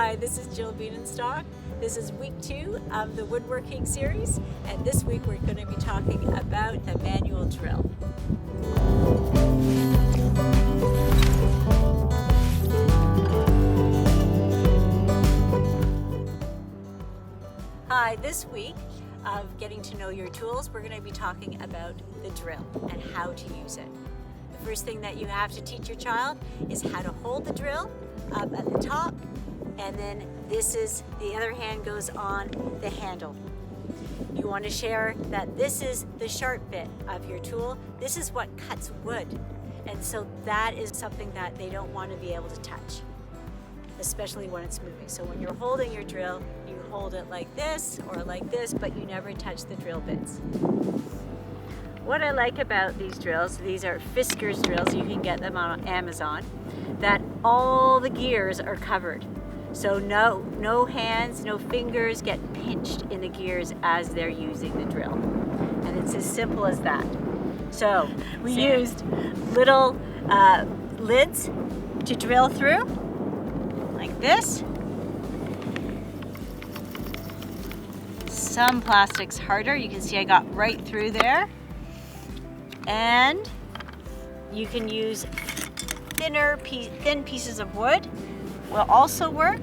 Hi, this is Jill Bienenstock. This is week 2 of the woodworking series, and this week we're going to be talking about the manual drill. Hi, this week of getting to know your tools, we're going to be talking about the drill and how to use it. The first thing that you have to teach your child is how to hold the drill up at the top, and then the other hand goes on the handle. You want to share that this is the sharp bit of your tool. This is what cuts wood, and so that is something that they don't want to be able to touch, especially when it's moving. So when you're holding your drill, you hold it like this or like this, but you never touch the drill bits. What I like about these drills, these are Fisker's drills, you can get them on Amazon, that all the gears are covered. So no hands, no fingers get pinched in the gears as they're using the drill. And it's as simple as that. So we used little lids to drill through, like this. Some plastic's harder. You can see I got right through there. And you can use thin pieces of wood will also work.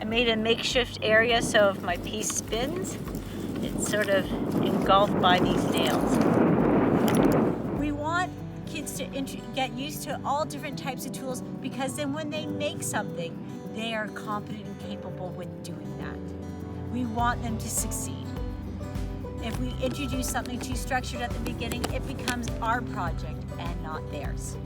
I made a makeshift area so if my piece spins, it's sort of engulfed by these nails. We want kids to get used to all different types of tools, because then when they make something, they are competent and capable with doing that. We want them to succeed. If we introduce something too structured at the beginning, it becomes our project and not theirs.